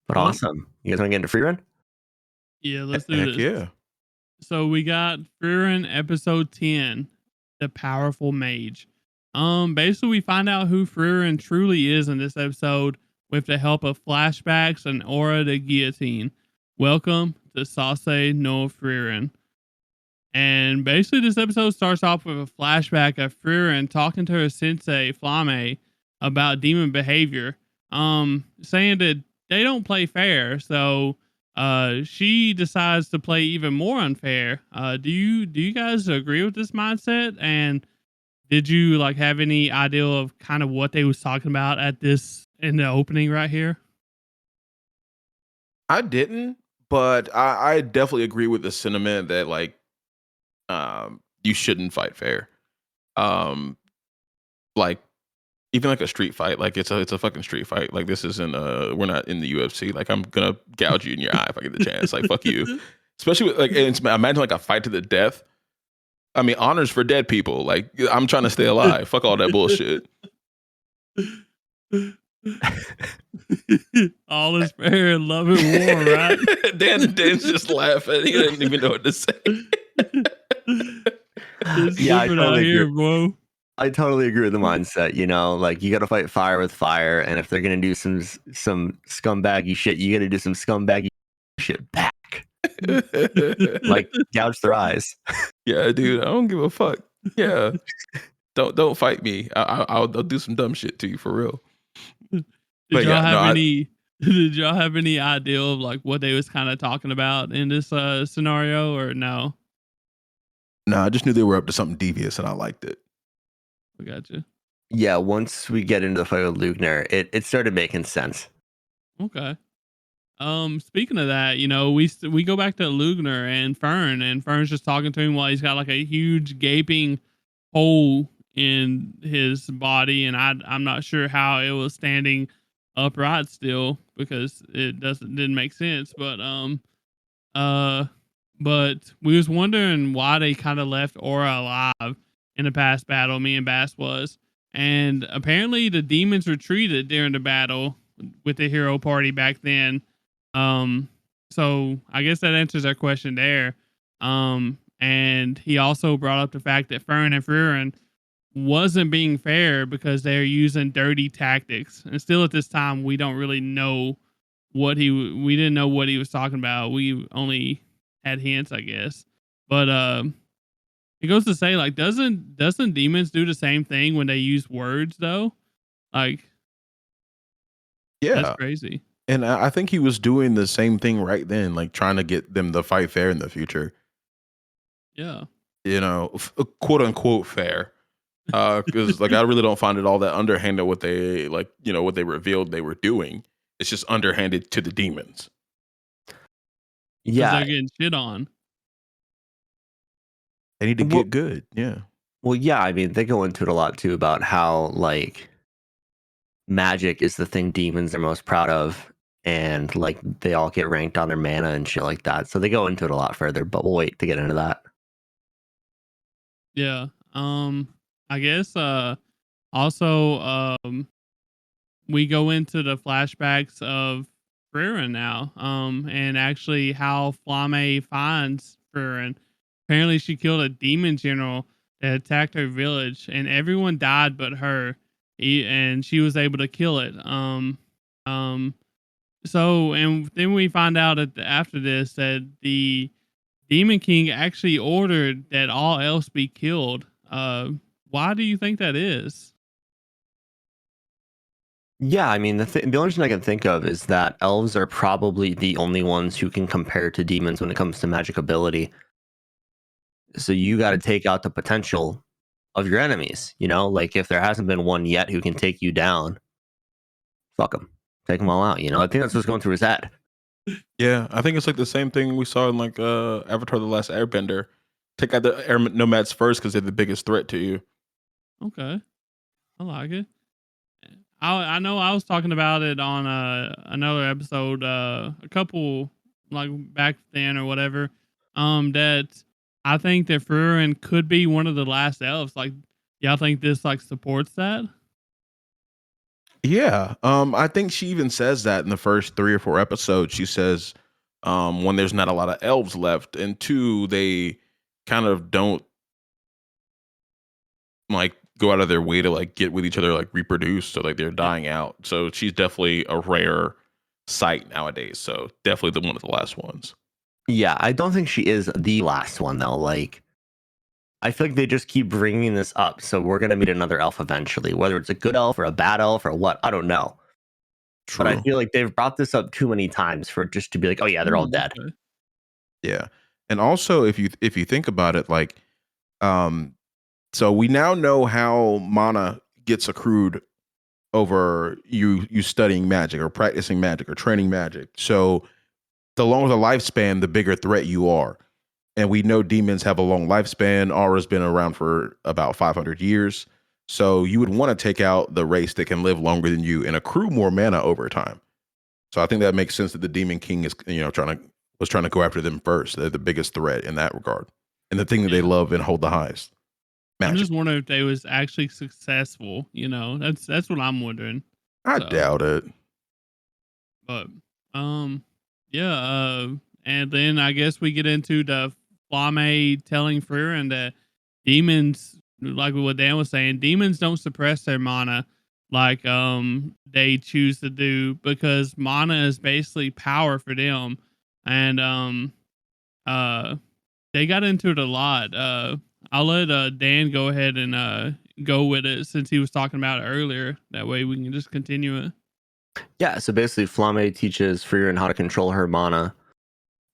But Well, awesome. You guys want to get into free run? yeah, let's do Heck this. yeah. So we got Frieren episode 10, The Powerful Mage. Basically we find out who Frieren truly is in this episode with the help of flashbacks and Aura the Guillotine. Welcome to Sase no Frieren. And basically this episode starts off with a flashback of Frieren talking to her sensei Flame about demon behavior. Saying that they don't play fair, so she decides to play even more unfair. Do you guys agree with this mindset? And did you like have any idea of kind of what they was talking about at this in the opening right here? I didn't, but I definitely agree with the sentiment that like you shouldn't fight fair. Um like even like a street fight, like it's a fucking street fight. Like this isn't we're not in the UFC. Like I'm gonna gouge you in your eye if I get the chance. Like fuck you. Especially with like imagine like a fight to the death. I mean, honors for dead people. Like I'm trying to stay alive. Fuck all that bullshit. All is fair in love and war, right? Dan's just laughing. He didn't even know what to say. It's Yeah, I different out totally here, agree. bro. I totally agree with the mindset. Like you got to fight fire with fire, and if they're gonna do some scumbaggy shit, you got to do some scumbaggy shit back. Like gouge their eyes. Yeah, dude, I don't give a fuck. Yeah, don't fight me. I'll do some dumb shit to you for real. Did But y'all yeah, no, have any? Did y'all have any idea of like what they was kind of talking about in this scenario, or no? I just knew they were up to something devious, and I liked it. I got you. Yeah, once we get into the fight with Lugner, it started making sense. Okay. Speaking of that, we go back to Lugner and Fern's just talking to him while he's got like a huge gaping hole in his body, and I'm not sure how it was standing upright still because it didn't make sense. Uh, but we was wondering why they kind of left Aura alive in the past battle. Me and Bass was, and apparently the demons retreated during the battle with the hero party back then. Um, so I guess that answers our question there. And he also brought up the fact that Fern and Frieren wasn't being fair because they're using dirty tactics, and still at this time we don't really know we didn't know what he was talking about. We only had hints, I guess. But it goes to say like doesn't demons do the same thing when they use words though? Like that's Yeah, crazy. and I think he was doing the same thing right then, like trying to get them to fight fair in the future. Yeah. Quote unquote fair. Because like I really don't find it all that underhanded what they what they revealed they were doing. It's just underhanded to the demons. Because they're Yeah. getting shit on. They need to get good. Yeah. Well, yeah, I mean, they go into it a lot too about how like magic is the thing demons are most proud of, and like they all get ranked on their mana and shit like that. So they go into it a lot further, but we'll wait to get into that. Yeah. I guess also we go into the flashbacks of Frieren now. And actually how Flame finds Frieren. Apparently she killed a demon general that attacked her village and everyone died but her. And she was able to kill it. Um so and then we find out after this that the Demon King actually ordered that all else be killed. Why do you think that is? Yeah, I mean, the only thing I can think of is that elves are probably the only ones who can compare to demons when it comes to magic ability. So you got to take out the potential of your enemies. Like if there hasn't been one yet who can take you down, fuck them, take them all out. I think that's what's going through his head. Yeah, I think it's like the same thing we saw in like Avatar: The Last Airbender. Take out the air nomads first because they're the biggest threat to you. Okay, I like it. I know I was talking about it on another episode a couple like back then or whatever. That I think that Frieren could be one of the last elves. Like, y'all think this like supports that? Yeah. I think she even says that in the first 3 or 4 episodes. She says, when there's not a lot of elves left, and two, they kind of don't like go out of their way to like get with each other, like reproduce. So like they're Yeah. dying out. So she's definitely a rare sight nowadays. So definitely the one of the last ones. Yeah, I don't think she is the last one though. Like, I feel like they just keep bringing this up. So we're gonna meet another elf eventually, whether it's a good elf or a bad elf or what, I don't know. But I True. feel like they've brought this up too many times for it just to be like, oh yeah, they're all dead. Okay. Yeah. And also if you think about it, like um so we now know how mana gets accrued over you studying magic or practicing magic or training magic. So the longer the lifespan, the bigger threat you are. And we know demons have a long lifespan. Aura's been around for about 500 years. So you would want to take out the race that can live longer than you and accrue more mana over time. So I think that makes sense that the Demon King is, trying to go after them first. They're the biggest threat in that regard. And the thing that they Yeah. love and hold the highest. I'm Magic. just wondering if they was actually successful. That's what I'm wondering. I So, doubt it. but yeah. And then I guess we get into the Flame telling Frieren that demons, like what Dan was saying, demons don't suppress their mana like they choose to do, because mana is basically power for them. And uh they got into it a lot. I'll let Dan go ahead and go with it since he was talking about it earlier. That way we can just continue it. Yeah, so basically Flame teaches Frieren how to control her mana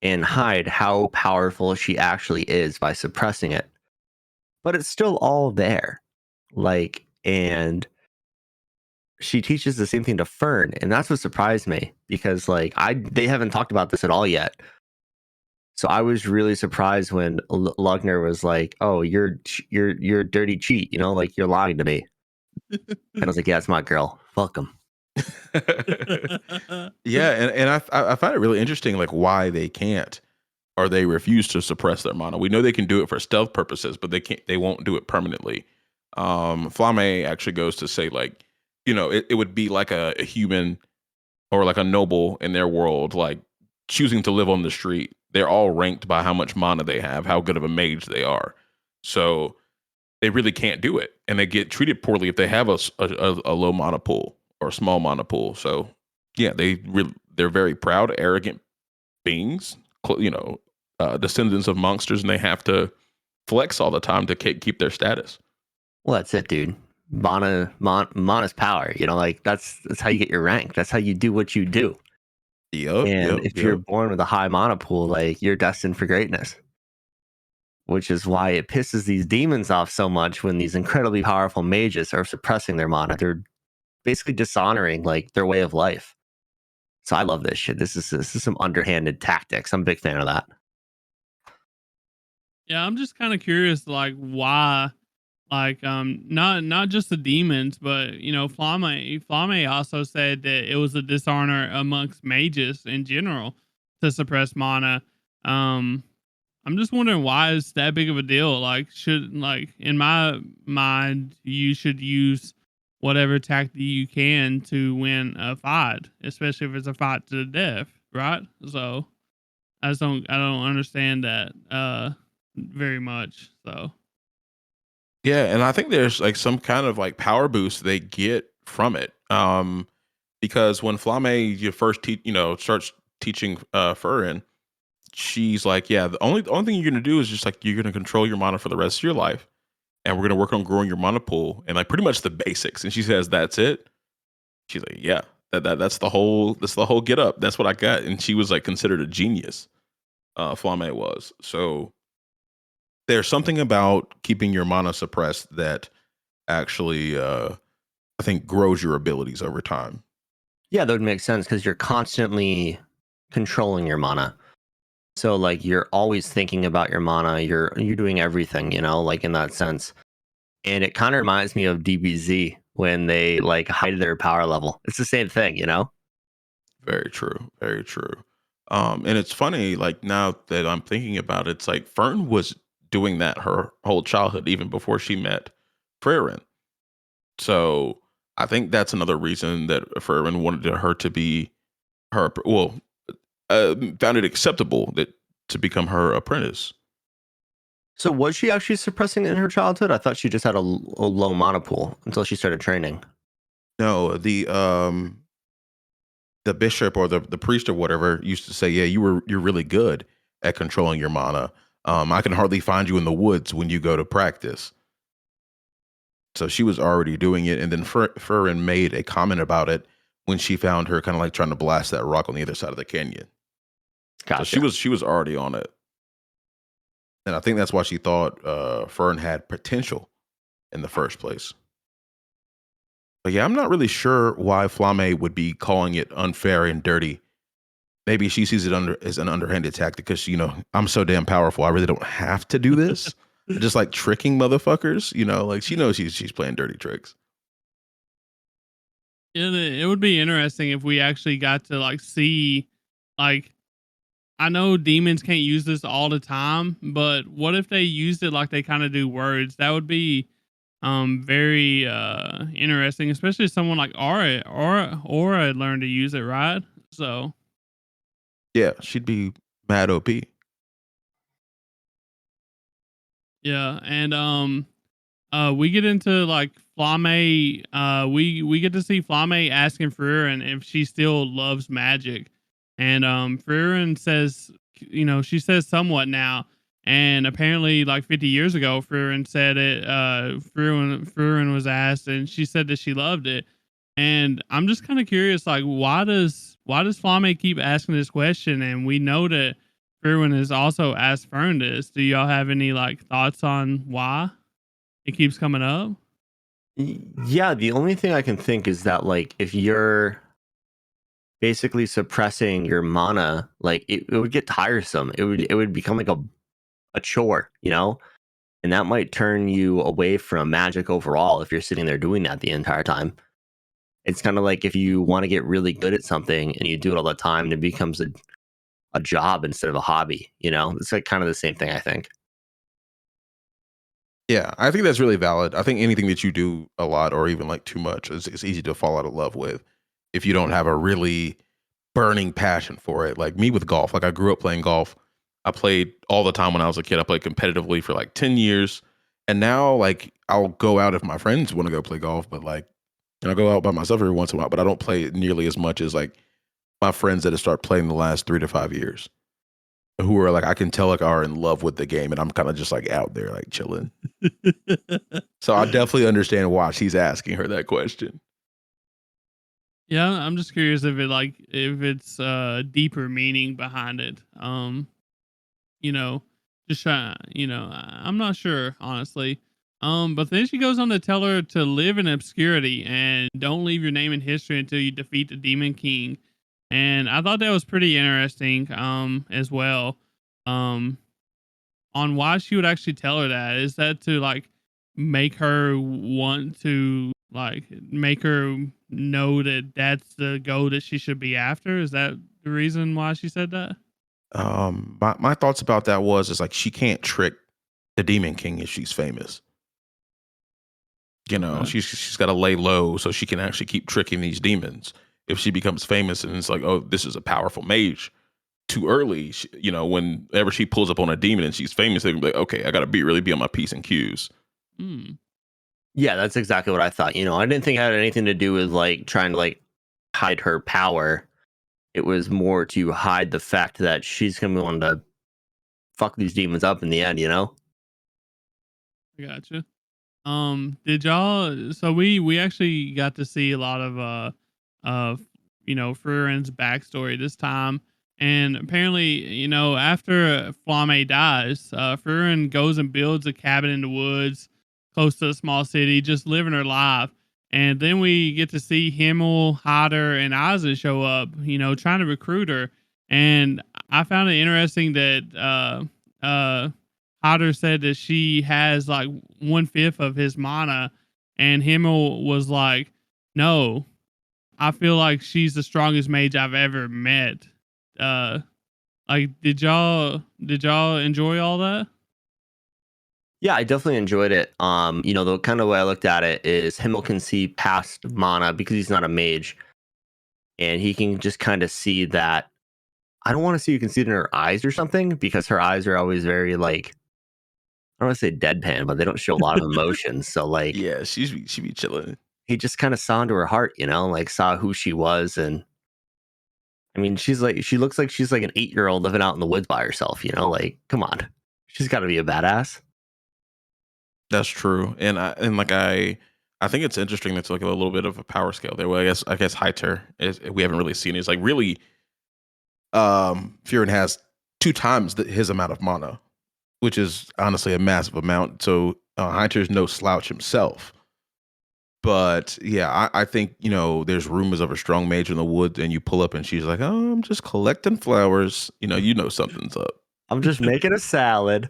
and hide how powerful she actually is by suppressing it. But it's still all there. Like, and she teaches the same thing to Fern, and that's what surprised me because like they haven't talked about this at all yet. So I was really surprised when Lugner was like, "Oh, you're a dirty cheat, like you're lying to me." And I was like, "Yeah, it's my girl. Fuck him." Yeah, and I find it really interesting, like why they can't or they refuse to suppress their mana. We know they can do it for stealth purposes, but they won't do it permanently. Flame actually goes to say like, it would be like a human or like a noble in their world, like choosing to live on the street. They're all ranked by how much mana they have, how good of a mage they are. So they really can't do it, and they get treated poorly if they have a low mana pool or a small mana pool. So yeah, they're very proud, arrogant beings, descendants of monsters, and they have to flex all the time to keep their status. Well, that's it, dude. Mana's power. Like that's how you get your rank. That's how you do what you do. Yep, And yep, if you're yep. born with a high mana pool, like you're destined for greatness. Which is why it pisses these demons off so much when these incredibly powerful mages are suppressing their mana. They're basically dishonoring like their way of life. So I love this shit. This is some underhanded tactics. I'm a big fan of that. Yeah, I'm just kind of curious, like why, like not just the demons, but Flame also said that it was a dishonor amongst mages in general to suppress mana. Um, I'm just wondering why it's that big of a deal. Like, in my mind, you should use whatever tactic you can to win a fight, especially if it's a fight to the death, right? So I don't understand that very much. So Yeah, and I think there's like some kind of like power boost they get from it. Because when Flame you first starts teaching Furin, she's like, yeah, the only thing you're gonna do is just like you're gonna control your mana for the rest of your life, and we're gonna work on growing your mana pool and like pretty much the basics. And she says that's it. She's like, yeah, that's the whole get up. That's what I got. And she was like considered a genius. Flame was. So there's something about keeping your mana suppressed that actually I think grows your abilities over time. Yeah, that would make sense because you're constantly controlling your mana. So like you're always thinking about your mana. You're doing everything, like in that sense. And it kind of reminds me of DBZ when they like hide their power level. It's the same thing. Very true. Very true. And it's funny, like now that I'm thinking about it, it's like Fern was doing that her whole childhood, even before she met Frieren. So I think that's another reason that Frieren wanted her to be found it acceptable that to become her apprentice. So was she actually suppressing it in her childhood? I thought she just had a low mana pool until she started training. No, the bishop or the priest or whatever used to say, "Yeah, you're really good at controlling your mana. I can hardly find you in the woods when you go to practice." So she was already doing it, and then Frieren made a comment about it when she found her kind of like trying to blast that rock on the other side of the canyon. So Gotcha. she was already on it, and I think that's why she thought Fern had potential in the first place. But yeah, I'm not really sure why Flamme would be calling it unfair and dirty. Maybe she sees it as an underhanded tactic because I'm so damn powerful. I really don't have to do this. I just like tricking motherfuckers. Like she knows she's playing dirty tricks. It would be interesting if we actually got to like see, like, I know demons can't use this all the time, but what if they used it like they kind of do words? That would be very interesting, especially if someone like Aura had learned to use it, right? So Yeah, she'd be mad OP. yeah, and we get into like Flamme. We get to see Flamme asking Frieren if she still loves magic, and Frieren says, she says somewhat now, and apparently like 50 years ago, Frieren said it. Frieren was asked, and she said that she loved it, and I'm just kind of curious, like why does Flamme keep asking this question? And we know that Frieren has also asked Fern this. Do y'all have any like thoughts on why it keeps coming up? Yeah, the only thing I can think is that like if you're basically suppressing your mana, like it would get tiresome. It would become like a chore, and that might turn you away from magic overall if you're sitting there doing that the entire time. It's kind of like if you want to get really good at something and you do it all the time, and it becomes a job instead of a hobby. It's like kind of the same thing, I think. Yeah, I think that's really valid. I think anything that you do a lot or even like too much is easy to fall out of love with if you don't have a really burning passion for it. Like me with golf, like I grew up playing golf. I played all the time when I was a kid. I played competitively for like 10 years. And now like I'll go out if my friends want to go play golf, but like and I'll go out by myself every once in a while, but I don't play it nearly as much as like my friends that have started playing the last 3 to 5 years who are like I can tell like are in love with the game and I'm kind of just like out there like chilling. So I definitely understand why she's asking her that question. Yeah, I'm just curious if it's deeper meaning behind it. You know, just try, I'm not sure honestly. But then she goes on to tell her to live in obscurity and don't leave your name in history until you defeat the Demon King. And I thought that was pretty interesting as well. Um on why she would actually tell her that. Is that to like make her want to like make her know that that's the goal that she should be after? Is that the reason why she said that? My thoughts about that was is like she can't trick the Demon King if she's famous. Okay. She's got to lay low so she can actually keep tricking these demons. If she becomes famous and it's like, oh, this is a powerful mage, too early, whenever she pulls up on a demon and she's famous, they can be like, okay, I got to really be on my P's and Q's. Hmm. Yeah, that's exactly what I thought. I didn't think it had anything to do with like trying to like hide her power. It was more to hide the fact that she's gonna be one to fuck these demons up in the end. I gotcha. Did y'all? So we actually got to see a lot of Frieren's backstory this time, and apparently, after Flamme dies, Frieren goes and builds a cabin in the woods close to a small city, just living her life. And then we get to see Himmel, Hader, and Isa show up, trying to recruit her. And I found it interesting that Hader said that she has like 1/5 of his mana, and Himmel was like, "No, I feel like she's the strongest mage I've ever met." Like, did y'all enjoy all that? Yeah, I definitely enjoyed it. The kind of way I looked at it is Himmel can see past mana because he's not a mage, and he can just kind of see that. I don't want to say you can see it in her eyes or something because her eyes are always very like I don't want to say deadpan, but they don't show a lot of emotions. So like Yeah, she be chilling. he just kind of saw into her heart, like saw who she was, and I mean she looks like she's like an 8-year-old living out in the woods by herself. Like come on, she's got to be a badass. That's true, and I think it's interesting. That's like a little bit of a power scale there. Well, I guess Hyter is we haven't really seen. It's like really, Frieren has 2 times his amount of mana, which is honestly a massive amount. So Hyter's no slouch himself. But yeah, I think there's rumors of a strong mage in the woods, and you pull up, and she's like, "Oh, I'm just collecting flowers." Something's up. I'm just making a salad.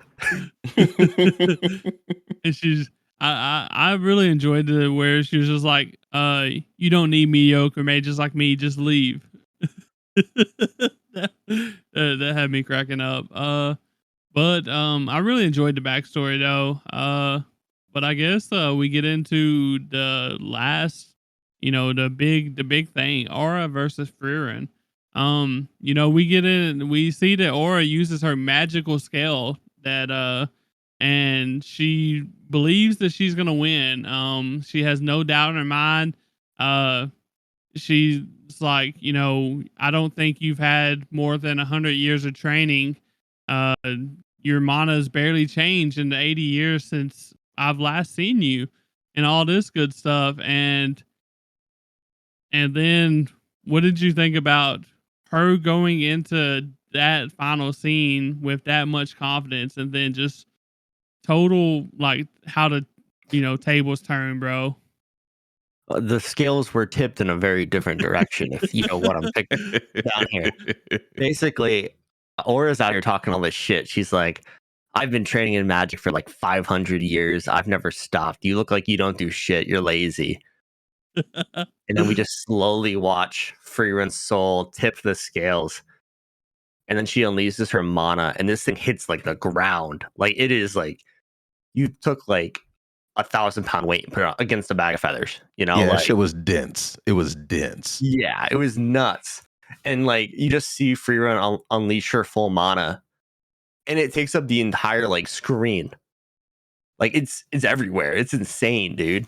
And I really enjoyed it where she was just like, you don't need mediocre mages like me, just leave. that had me cracking up. But I really enjoyed the backstory though. But I guess we get into the last, the big thing, Aura versus Frieren. We get in, we see that Aura uses her magical scale and she believes that she's gonna win. She has no doubt in her mind. Uh, she's like, I don't think you've had more than 100 years of training. Uh, your mana has barely changed in the 80 years since I've last seen you, and all this good stuff. And then, what did you think about her going into that final scene with that much confidence, and then just total like how the tables turn, bro? The scales were tipped in a very different direction, if you know what I'm picking down here. Basically, Aura's out here talking all this shit. She's like, I've been training in magic for like 500 years. I've never stopped. You look like you don't do shit. You're lazy. And then we just slowly watch Freeren's soul tip the scales. And then she unleashes her mana, and this thing hits like the ground. Like it is like you took like 1,000-pound weight and put it against a bag of feathers. Yeah, that Like shit was dense. It was dense. yeah, it was nuts. And like you just see Frieren unleash her full mana, and it takes up the entire like screen. Like it's everywhere. It's insane, dude.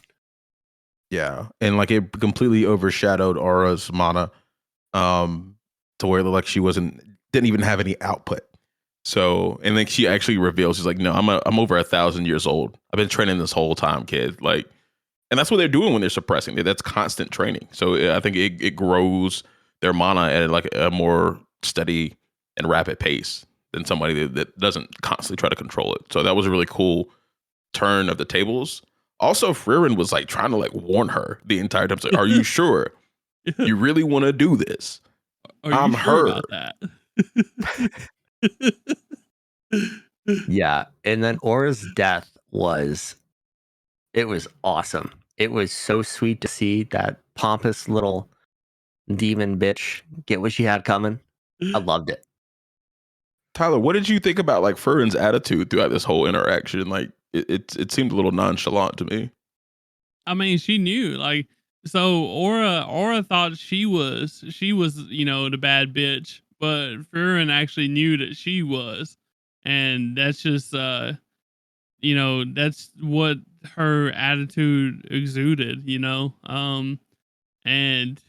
Yeah, and like it completely overshadowed Aura's mana, to where like she didn't even have any output. So, and then she actually reveals, she's like, "No, I'm over 1,000 years old. I've been training this whole time, kid." Like, and that's what they're doing when they're suppressing it. That's constant training. So I think it grows their mana at like a more steady and rapid pace than somebody that doesn't constantly try to control it. So that was a really cool turn of the tables. Also, Frieren was like trying to like warn her the entire time. It's like, "Are you sure you really want to do this? Are you I'm sure her." about that? Yeah. And then Aura's death it was awesome. It was so sweet to see that pompous little demon bitch get what she had coming. I loved it. Tyler, what did you think about like Frieren's attitude throughout this whole interaction? Like it seemed a little nonchalant to me. I mean, she knew, like, so Aura thought she was the bad bitch, but Frieren actually knew that she was, and that's just that's what her attitude exuded, and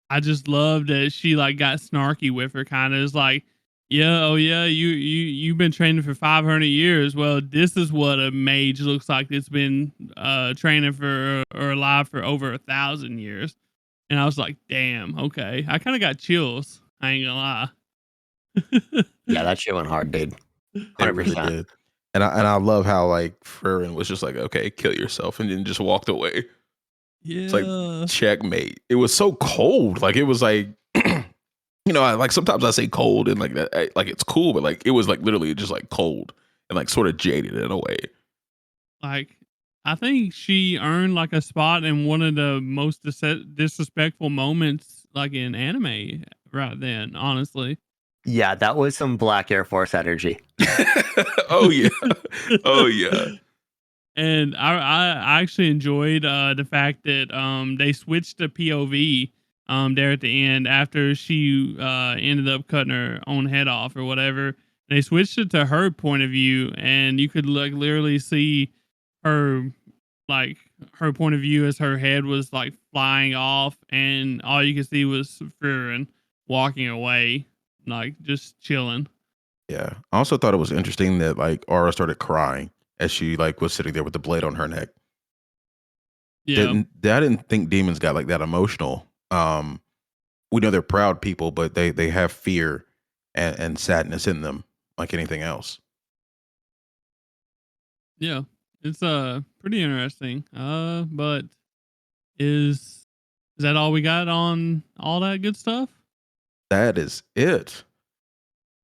I just love that she like got snarky with her, kind of is like, yeah, oh yeah, you've been training for 500 years. Well, this is what a mage looks like that's been training for or alive for over 1,000 years. And I was like, damn, okay. I kind of got chills. I ain't gonna lie. Yeah, that shit went hard, dude. It really 100%. did. And I love how like Frieren was just like, "Okay, kill yourself," and then just walked away. It's like Yeah. checkmate. It was so cold. Like it was like like sometimes I say cold and like that, like it's cool, but like it was like literally just like cold and like sort of jaded in a way. Like, I think she earned like a spot in one of the most disrespectful moments like in anime right then, honestly. Yeah, that was some Black Air Force energy. Oh yeah. Oh yeah. And I actually enjoyed the fact that they switched to POV there at the end after she ended up cutting her own head off or whatever. They switched it to her point of view, and you could like literally see her like her point of view as her head was like flying off, and all you could see was Frieren walking away, like just chilling. Yeah. I also thought it was interesting that like Aura started crying as she like was sitting there with the blade on her neck. Yeah, I didn't think demons got like that emotional. We know they're proud people, but they have fear and sadness in them like anything else. yeah, it's pretty interesting. But is that all we got on all that good stuff? That is it.